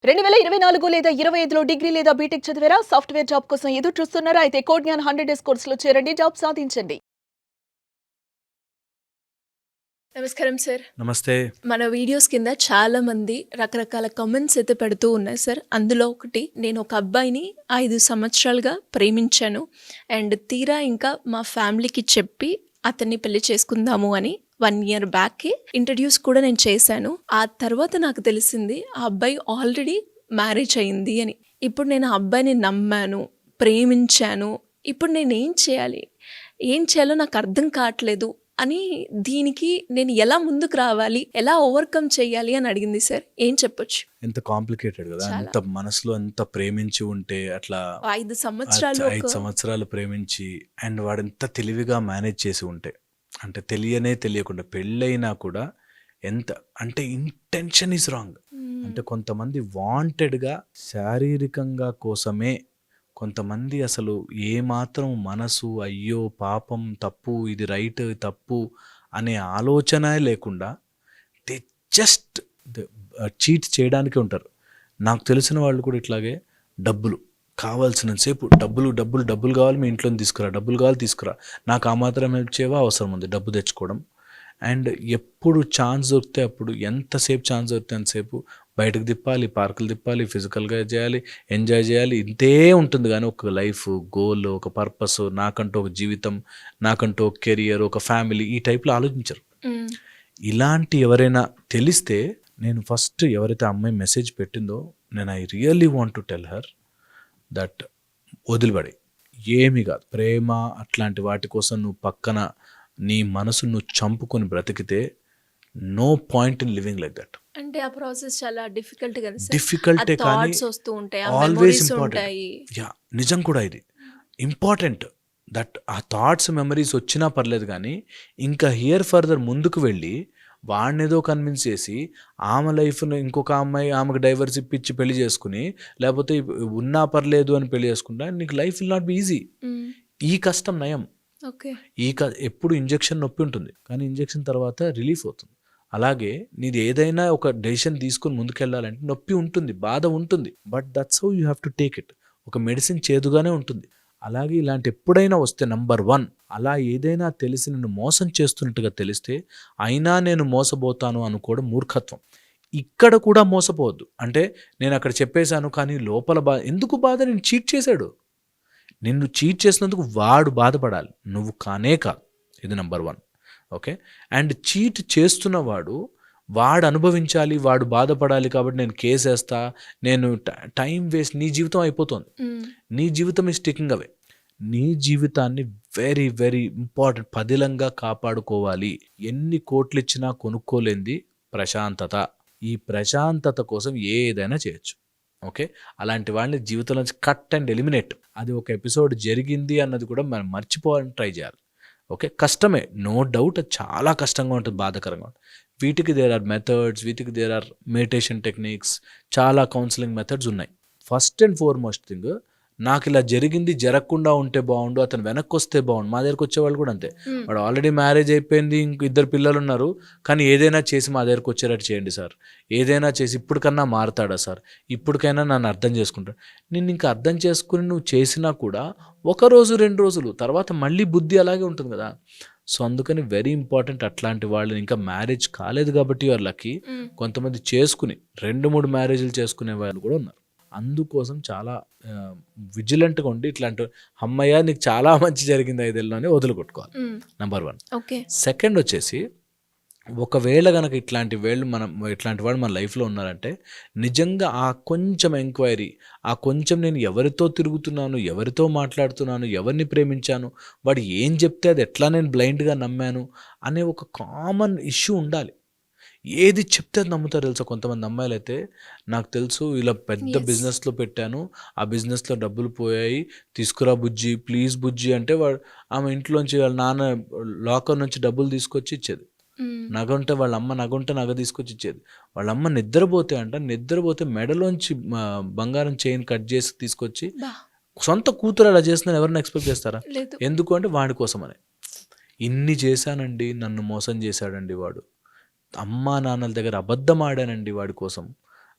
2024 లేదా 25లో డిగ్రీ లేదా బీటెక్ చదివారా? సాఫ్ట్‌వేర్ జాబ్ కోసం ఎదురు చూస్తున్నారా? అయితే కోడ్ జ్ఞాన్ 100 డేస్ కోర్సులో చేరండి. జాబ్ సాధించండి. నమస్కారం సార్. నమస్తే. మన వీడియోస్ కింద చాలా మంది రకరకాల కామెంట్స్ అయితే పెడుతూ ఉన్నాయి సార్. అందులో ఒకటి, నేను ఒక అబ్బాయిని 5 సంవత్సరాలుగా ప్రేమించాను అండ్ తీరా ఇంకా మా ఫ్యామిలీకి చెప్పి అతన్ని పెళ్లి చేసుకుందాము అని 1 ఇయర్ బ్యాక్‌కి ఇంట్రడ్యూస్ కూడా నేను చేశాను. ఆ తర్వాత నాకు తెలిసింది ఆ అబ్బాయి ఆల్రెడీ మ్యారేజ్ అయింది అని. ఇప్పుడు నేను ఆ అబ్బాయిని నమ్మాను, ప్రేమించాను. ఇప్పుడు నేనేం చేయాలి? ఏం చేయాలో నాకు అర్థం కావట్లేదు అని, దీనికి నేను ఎలా ముందుకు రావాలి, ఎలా ఓవర్కమ్ చేయాలి అని అడిగింది సార్. ఏం చెప్పొచ్చు? ఎంత కాంప్లికేటెడ్ కదా. చాలా. ఎంత మనసులో ఎంత ప్రేమించి ఉంటే అట్లా 5 సంవత్సరాలు 5 సంవత్సరాలు ప్రేమించి అండ్ వాడు ఎంత తెలివిగా మేనేజ్ చేసి ఉంటే, అంటే తెలియకుండా పెళ్ళైనా కూడా ఎంత అంటే ఇంటెన్షన్ ఈజ్ రాంగ్. అంటే కొంతమంది వాంటెడ్గా శారీరకంగా కోసమే, కొంతమంది అసలు ఏమాత్రం మనసు అయ్యో పాపం తప్పు ఇది రైట్ తప్పు అనే ఆలోచన లేకుండా దే జస్ట్ చీట్ చేయడానికి ఉంటారు. నాకు తెలిసిన వాళ్ళు కూడా ఇట్లాగే డబ్బులు కావాల్సినంతసేపు డబ్బులు కావాలి, మీ ఇంట్లో డబ్బులు కావాలి తీసుకురా, నాకు ఆ మాత్రం హెల్ప్ చేయవా, అవసరం ఉంది డబ్బు తెచ్చుకోవడం. అండ్ ఎప్పుడు ఛాన్స్ దొరికితే అప్పుడు, ఎంతసేపు ఛాన్స్ దొరికితే అంతసేపు బయటకు తిప్పాలి, పార్కులు తిప్పాలి, ఫిజికల్గా చేయాలి, ఎంజాయ్ చేయాలి, ఇంతే ఉంటుంది. కానీ ఒక లైఫ్ గోల్, ఒక పర్పస్, నాకంటూ ఒక జీవితం, నాకంటూ ఒక కెరియర్, ఒక ఫ్యామిలీ, ఈ టైప్లో ఆలోచించరు. ఇలాంటి ఎవరైనా తెలిస్తే, నేను ఫస్ట్ ఎవరైతే అమ్మాయి మెసేజ్ పెట్టిందో, నేను I really want to tell her that వదిలిపడి, ఏమీ కాదు, ప్రేమ అట్లాంటి వాటి కోసం నువ్వు పక్కన నీ మనసు నువ్వు చంపుకొని బ్రతికితే no point in living like that. అంటే ఆ ప్రాసెస్ చాలా డిఫికల్ట్ కదా సార్. డిఫికల్టే కానీ థాట్స్ వస్తూ ఉంటాయి, ఆ ఆల్వేస్ మెమరీస్ ఇంపార్టెంట్. ఉంటాయి. యా, నిజం కూడా ఇది ఇంపార్టెంట్. దట్ ఆ థాట్స్ మెమరీస్ వచ్చినా పర్లేదు, కానీ ఇంకా హియర్ ఫర్దర్ ముందుకు వెళ్ళి వాడిని ఏదో కన్విన్స్ చేసి ఆమె లైఫ్ను ఇంకొక అమ్మాయి ఆమెకు డైవర్స్ ఇప్పించి పెళ్లి చేసుకుని, లేకపోతే ఉన్నా పర్లేదు అని పెళ్లి చేసుకుంటా, నీకు life will not be easy. ఈ కష్టం నయం. ఓకే. ఎప్పుడు ఇంజెక్షన్ నొప్పి ఉంటుంది, కానీ ఇంజెక్షన్ తర్వాత రిలీఫ్ అవుతుంది. అలాగే నీది ఏదైనా ఒక డెసిషన్ తీసుకొని ముందుకెళ్ళాలంటే నొప్పి ఉంటుంది, బాధ ఉంటుంది, but that's how you have to take it. ఒక మెడిసిన్ చేదుగానే ఉంటుంది. అలాగే ఇలాంటి ఎప్పుడైనా వస్తే, నంబర్ 1, అలా ఏదైనా తెలిసి నిన్ను మోసం చేస్తున్నట్టుగా తెలిస్తే, అయినా నేను మోసపోతాను అనుకోవడం మూర్ఖత్వం. ఇక్కడ కూడా మోసపోవద్దు. అంటే నేను అక్కడ చెప్పేశాను కానీ లోపల ఎందుకు బాధ? నేను చీట్ చేశాడు, నిన్ను చీట్ చేసినందుకు వాడు బాధపడాలి, నువ్వు కానే కాదు. ఇది నంబర్ 1. ఓకే. అండ్ చీట్ చేస్తున్నవాడు వాడు అనుభవించాలి, వాడు బాధపడాలి. కాబట్టి నేను కేసేస్తా, నేను టైం వేస్ట్, నీ జీవితం అయిపోతుంది. నీ జీవితం ఈ స్టికింగ్ అవే. నీ జీవితాన్ని వెరీ వెరీ ఇంపార్టెంట్, పదిలంగా కాపాడుకోవాలి. ఎన్ని కోట్లు ఇచ్చినా కొనుక్కోలేంది ప్రశాంతత. ఈ ప్రశాంతత కోసం ఏదైనా చేయొచ్చు. ఓకే. అలాంటి వాళ్ళని జీవితంలోంచి కట్ అండ్ ఎలిమినేట్. అది ఒక ఎపిసోడ్ జరిగింది అన్నది కూడా మనం మర్చిపోవాలని ట్రై చేయాలి. ఓకే. కష్టమే, నో డౌట్, అది చాలా కష్టంగా ఉంటుంది, బాధాకరంగా ఉంటుంది. వీటికి దేర్ ఆర్ మెథడ్స్, వీటికి దేర్ ఆర్ మెడిటేషన్ టెక్నిక్స్, చాలా కౌన్సిలింగ్ మెథడ్స్ ఉన్నాయి. ఫస్ట్ అండ్ ఫార్మోస్ట్ థింగ్, నాకు ఇలా జరిగింది, జరగకుండా ఉంటే బాగుండు, అతను వెనక్కి వస్తే బాగుండు. మా దగ్గరకు వచ్చేవాళ్ళు కూడా అంతే, వాడు ఆల్రెడీ మ్యారేజ్ అయిపోయింది, ఇంక 2 పిల్లలు ఉన్నారు, కానీ ఏదైనా చేసి మా దగ్గరకు వచ్చేటట్టు చేయండి సార్, ఏదైనా చేసి ఇప్పటికన్నా మారుతాడా సార్, ఇప్పటికైనా నన్ను అర్థం చేసుకుంటాడు. నిన్ను ఇంకా అర్థం చేసుకుని నువ్వు చేసినా కూడా 1 రోజు 2 రోజులు తర్వాత మళ్ళీ బుద్ధి అలాగే ఉంటుంది కదా. సో అందుకని వెరీ ఇంపార్టెంట్, అట్లాంటి వాళ్ళని, ఇంకా మ్యారేజ్ కాలేదు కాబట్టి వాళ్ళకి, కొంతమంది చేసుకుని 2-3 మ్యారేజ్లు చేసుకునే వాళ్ళు కూడా ఉన్నారు. అందుకోసం చాలా విజిలెంట్గా ఉండి, ఇట్లాంటి అమ్మయ్య నీకు చాలా మంచి జరిగింది 5 ఏళ్ళలోనే వదులుకొట్టుకోవాలి. నంబర్ 1. ఓకే. సెకండ్ వచ్చేసి, ఒకవేళ కనుక ఇట్లాంటి వాడు మన లైఫ్లో ఉన్నారంటే, నిజంగా ఆ కొంచెం ఎంక్వైరీ, ఆ కొంచెం నేను ఎవరితో తిరుగుతున్నాను, ఎవరితో మాట్లాడుతున్నాను, ఎవరిని ప్రేమించాను, వాడు ఏం చెప్తే అది ఎట్లా నేను బ్లైండ్గా నమ్మాను అనే ఒక కామన్ ఇష్యూ ఉండాలి. ఏది చెప్తే అది నమ్ముతారు తెలుసా. కొంతమంది అమ్మాయిలు అయితే, నాకు తెలుసు ఇలా పెద్ద బిజినెస్లో పెట్టాను, ఆ బిజినెస్లో డబ్బులు పోయాయి, తీసుకురా బుజ్జి, ప్లీజ్ బుజ్జి అంటే ఆమె ఇంట్లోంచి వాళ్ళ నాన్న లాకర్ నుంచి డబ్బులు తీసుకొచ్చి ఇచ్చేది. నగ ఉంటే వాళ్ళ అమ్మ నగ తీసుకొచ్చి ఇచ్చేది. వాళ్ళ అమ్మ నిద్రపోతే మెడలోంచి బంగారం చైన్ కట్ చేసి తీసుకొచ్చి, సొంత కూతురు అలా చేస్తుందని ఎవరైనా ఎక్స్పెక్ట్ చేస్తారా? ఎందుకు అంటే వాడి కోసమని. ఇన్ని చేశానండి, నన్ను మోసం చేశాడండి వాడు, అమ్మా నాన్నల దగ్గర అబద్ధం ఆడానండి వాడి కోసం,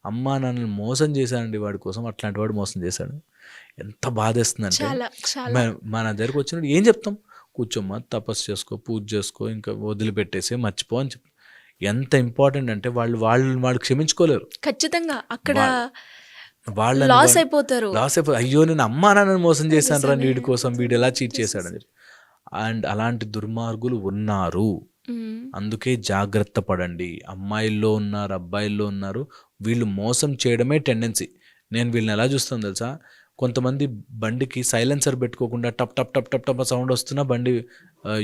అమ్మా నాన్నని మోసం చేశానండి వాడి కోసం, అట్లాంటి వాడు మోసం చేశాడు. ఎంత బాధేస్తుందంటే చాలా చాలా మన దగ్గరకు వచ్చినప్పుడు ఏం చెప్తాం, కూర్చోమ్మా తపస్సు చేసుకో, పూజ చేసుకో, ఇంకా వదిలిపెట్టేసి మర్చిపో అని చెప్తాం. ఎంత ఇంపార్టెంట్ అంటే వాళ్ళు క్షమించుకోలేరు. ఖచ్చితంగా అక్కడ వాళ్ళని లాస్ అయిపోతారు. లాస్ అయిపోయి అయ్యో నేను అమ్మా నాన్నని మోసం చేశాను రా వీడి కోసం, వీడు ఎలా చీట్ చేశాడని చెప్పి. అండ్ అలాంటి దుర్మార్గులు ఉన్నారు. అందుకే జాగ్రత్త పడండి. అమ్మాయిల్లో ఉన్నారు, అబ్బాయిల్లో ఉన్నారు. వీళ్ళు మోసం చేయడమే టెండెన్సీ. నేను వీళ్ళని ఎలా చూస్తాను తెలుసా, కొంతమంది బండికి సైలెన్సర్ పెట్టుకోకుండా టప్ టప్ టప్ టప్ టప్ సౌండ్ వస్తున్నా బండి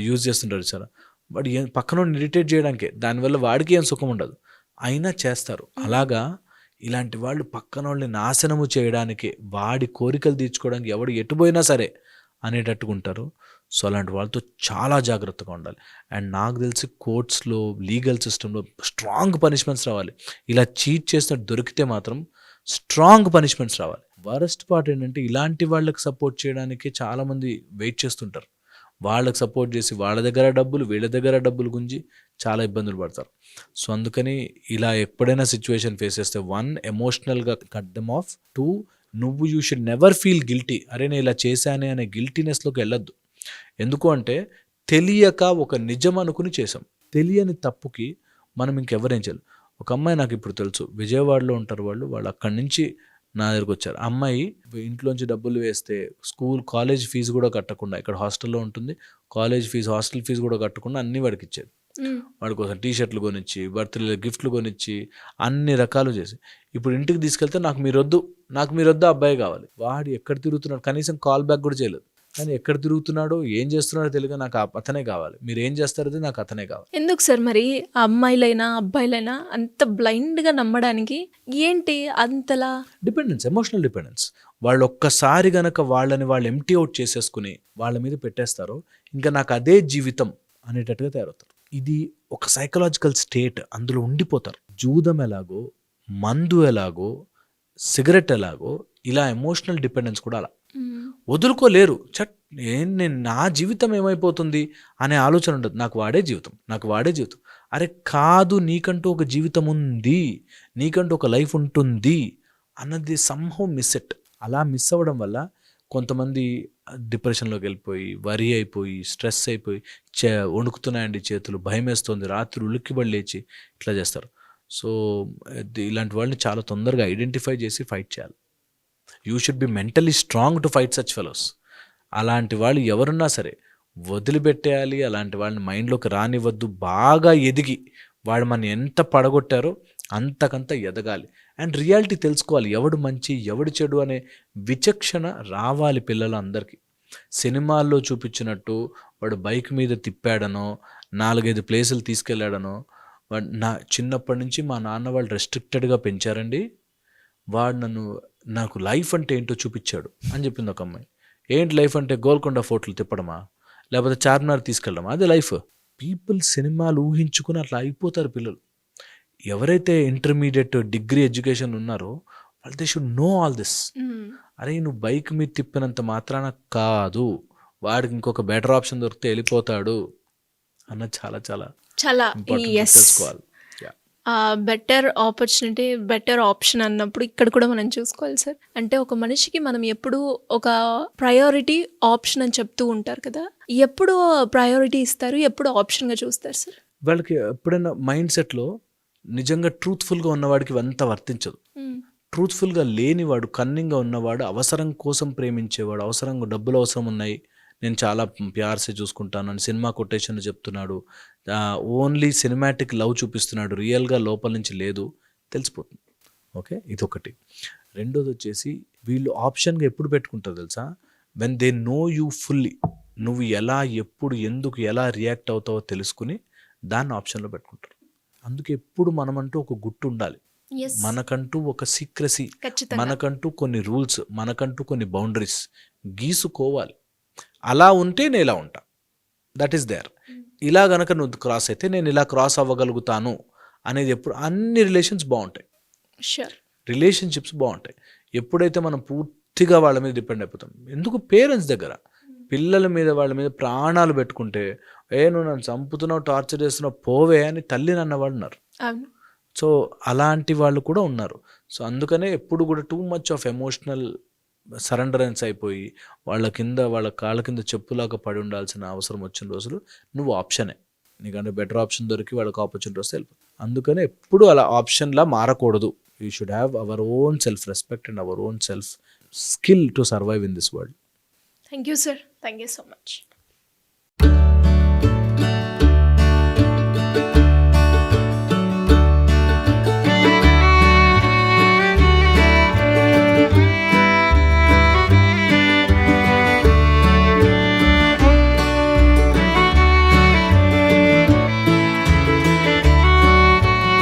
యూజ్ చేస్తుంటారు సార్. వాడు పక్కన ఇరిటేట్ చేయడానికే, దానివల్ల వాడికి ఏం సుఖం ఉండదు, అయినా చేస్తారు. అలాగా ఇలాంటి వాళ్ళు పక్కన వాళ్ళని నాశనము చేయడానికి, వాడి కోరికలు తీర్చుకోవడానికి ఎవడు ఎటుపోయినా సరే అనేటట్టుగా ఉంటారు. సో అలాంటి వాళ్ళతో చాలా జాగ్రత్తగా ఉండాలి. అండ్ నాకు తెలిసి కోర్ట్స్లో, లీగల్ సిస్టంలో స్ట్రాంగ్ పనిష్మెంట్స్ రావాలి. ఇలా చీట్ చేసినట్టు దొరికితే మాత్రం స్ట్రాంగ్ పనిష్మెంట్స్ రావాలి. వరస్ట్ పార్ట్ ఏంటంటే ఇలాంటి వాళ్ళకి సపోర్ట్ చేయడానికి చాలామంది వెయిట్ చేస్తుంటారు. వాళ్ళకి సపోర్ట్ చేసి వాళ్ళ దగ్గర డబ్బులు, వీళ్ళ దగ్గర డబ్బులు గుంజి చాలా ఇబ్బందులు పడతారు. సో అందుకని ఇలా ఎప్పుడైనా సిచ్యువేషన్ ఫేస్ చేస్తే, 1 ఎమోషనల్గా కట్ దెమ్ ఆఫ్. 2 నువ్వు you should never feel guilty. అరే నేను ఇలా చేశానే అనే గిల్టీనెస్లోకి వెళ్ళొద్దు. ఎందుకు అంటే తెలియక ఒక నిజం అనుకుని చేసాం. తెలియని తప్పుకి మనం ఇంకెవరేం చేయాలి. ఒక అమ్మాయి నాకు ఇప్పుడు తెలుసు, విజయవాడలో ఉంటారు వాళ్ళు అక్కడి నుంచి నా దగ్గరకు వచ్చారు. అమ్మాయి ఇంట్లోంచి డబ్బులు వేస్తే కాలేజ్ ఫీజు కూడా కట్టకుండా, ఇక్కడ హాస్టల్లో ఉంటుంది, కాలేజ్ ఫీజు, హాస్టల్ ఫీజు కూడా కట్టకుండా అన్నీ వాడికి ఇచ్చేది. వాడి కోసం టీషర్ట్లు కొనిచ్చి, బర్త్డే గిఫ్ట్లు కొనిచ్చి, అన్ని రకాలు చేసి, ఇప్పుడు ఇంటికి తీసుకెళ్తే నాకు మీరొద్దు అబ్బాయి కావాలి. వాడు ఎక్కడ తిరుగుతున్నాడు, కనీసం కాల్ బ్యాక్ కూడా చేయలేదు. కానీ ఎక్కడ తిరుగుతున్నాడో, ఏం చేస్తున్నాడో తెలియక నాకు అతనే కావాలి, మీరు ఏం చేస్తారో నాకు అతనే కావాలి. ఎందుకు సార్ మరి అమ్మాయిలైనా అబ్బాయిలైనా అంత బ్లైండ్గా నమ్మడానికి ఏంటి అంతలా? Dependence, emotional dependence. వాళ్ళు ఒక్కసారి గనక వాళ్ళని వాళ్ళు ఎంటీ అవుట్ చేసేసుకుని వాళ్ళ మీద పెట్టేస్తారో, ఇంకా నాకు అదే జీవితం అనేటట్టుగా తయారవుతారు. ఇది ఒక సైకలాజికల్ స్టేట్, అందులో ఉండిపోతారు. జూదం ఎలాగో, మందు ఎలాగో, సిగరెట్ ఎలాగో, ఇలా ఎమోషనల్ డిపెండెన్స్ కూడా అలా వదులుకోలేరు. నేను నా జీవితం ఏమైపోతుంది అనే ఆలోచన ఉండదు. నాకు వాడే జీవితం. అరే కాదు, నీకంటూ ఒక జీవితం ఉంది, నీకంటూ ఒక లైఫ్ ఉంటుంది అన్నది సంహౌ మిస్ ఇట్. అలా మిస్ అవ్వడం వల్ల కొంతమంది డిప్రెషన్లోకి వెళ్ళిపోయి, వరి అయిపోయి, స్ట్రెస్ అయిపోయి, వణుకుతున్నాయండి చేతులు, భయం వేస్తుంది, రాత్రి ఉలిక్కిబడి లేచి ఇట్లా చేస్తారు. సో ఇలాంటి వాళ్ళని చాలా తొందరగా ఐడెంటిఫై చేసి ఫైట్ చేయాలి. You should be mentally strong to fight such fellows. అలాంటి వాళ్ళు ఎవరున్నా సరే వదిలిపెట్టేయాలి. అలాంటి వాళ్ళని మైండ్లోకి రానివ్వద్దు. బాగా ఎదిగి వాడు మన ఎంత పడగొట్టారో అంతకంత ఎదగాలి. అండ్ రియాలిటీ తెలుసుకోవాలి, ఎవడు మంచి ఎవడు చెడు అనే విచక్షణ రావాలి పిల్లలు అందరికీ. సినిమాల్లో చూపించినట్టు వాడు బైక్ మీద తిప్పాడనో, 4-5 ప్లేసులు తీసుకెళ్ళాడనో, నా చిన్నప్పటి నుంచి మా నాన్న వాళ్ళు రెస్ట్రిక్టెడ్గా పెంచారండి, వాడు నాకు లైఫ్ అంటే ఏంటో చూపించాడు అని చెప్పింది ఒక అమ్మాయి. ఏంటి లైఫ్ అంటే గోల్కొండ ఫోర్ట్లు తిప్పడమా, లేకపోతే చార్మినార్ తీసుకెళ్ళడమా? అదే లైఫ్. పీపుల్ సినిమాలు ఊహించుకుని అట్లా అయిపోతారు పిల్లలు. ఎవరైతే ఇంటర్మీడియట్, డిగ్రీ ఎడ్యుకేషన్ ఉన్నారో వాళ్ళు they should know all this. అరే నువ్వు బైక్ మీద తిప్పినంత మాత్రాన కాదు, వాడికి ఇంకొక బెటర్ ఆప్షన్ దొరికితే వెళ్ళిపోతాడు అన్నది చాలా చాలా చాలా తెలుసుకోవాలి. బెటర్ ఆపర్చునిటీ, బెటర్ ఆప్షన్ అన్నప్పుడు ఇక్కడ కూడా మనం చూసుకోవాలి సార్. అంటే ఒక మనిషికి మనం ఎప్పుడు ఒక ప్రయారిటీ ఆప్షన్ అని చెప్తూ ఉంటారు కదా, ఎప్పుడు ప్రయారిటీ ఇస్తారు, ఎప్పుడు ఆప్షన్గా చూస్తారు సార్? వాళ్ళకి ఎప్పుడైనా మైండ్ సెట్లో నిజంగా ట్రూత్ఫుల్గా ఉన్నవాడికి ఇవంతా వర్తించదు. ట్రూత్ఫుల్గా లేనివాడు, కన్నింగ్గా ఉన్నవాడు, అవసరం కోసం ప్రేమించేవాడు, డబ్బులు అవసరం ఉన్నాయి, నేను చాలా ప్యార్సే చూసుకుంటాను అని సినిమా కొటేషన్లు చెప్తున్నాడు, ఓన్లీ సినిమాటిక్ లవ్ చూపిస్తున్నాడు, రియల్గా లోపల నుంచి లేదు, తెలిసిపోతుంది. ఓకే, ఇదొకటి. రెండోది వచ్చేసి వీళ్ళు ఆప్షన్గా ఎప్పుడు పెట్టుకుంటారు తెలుసా, when they know you fully. నువ్వు ఎలా, ఎప్పుడు, ఎందుకు, ఎలా రియాక్ట్ అవుతావో తెలుసుకుని దాన్ని ఆప్షన్లో పెట్టుకుంటారు. అందుకే ఎప్పుడు మనమంటూ ఒక గుట్టు ఉండాలి, మనకంటూ ఒక సీక్రసీ, మనకంటూ కొన్ని రూల్స్, మనకంటూ కొన్ని బౌండరీస్ గీసుకోవాలి. అలా ఉంటే నేను ఇలా ఉంటా, దట్ ఈస్ దేర్. ఇలా గనక నువ్వు క్రాస్ అయితే నేను ఇలా క్రాస్ అవ్వగలుగుతాను అనేది ఎప్పుడు, అన్ని రిలేషన్స్ బాగుంటాయి, రిలేషన్షిప్స్ బాగుంటాయి. ఎప్పుడైతే మనం పూర్తిగా వాళ్ళ మీద డిపెండ్ అయిపోతాం. ఎందుకు పేరెంట్స్ దగ్గర పిల్లల మీద, వాళ్ళ మీద ప్రాణాలు పెట్టుకుంటే, నువ్వు నన్ను చంపుతున్నావు, టార్చర్ చేస్తున్నావు, పోవే అని తల్లిని అన్నవాళ్ళు ఉన్నారు. సో అలాంటి వాళ్ళు కూడా ఉన్నారు. సో అందుకనే ఎప్పుడు కూడా టూ మచ్ ఆఫ్ ఎమోషనల్ సరెండరెన్స్ అయిపోయి వాళ్ళ కాళ్ళ కింద చెప్పులాగా పడి ఉండాల్సిన అవసరం వచ్చిన రోజులు నువ్వు ఆప్షనే, నీకంటే బెటర్ ఆప్షన్ దొరికి వాళ్ళకి ఆపర్చునిటీ వస్తే వెళ్ళిపో. అందుకనే ఎప్పుడు అలా ఆప్షన్లా మారకూడదు. We should have our own self respect and our own self skill to survive in this world. Thank you sir, thank you so much.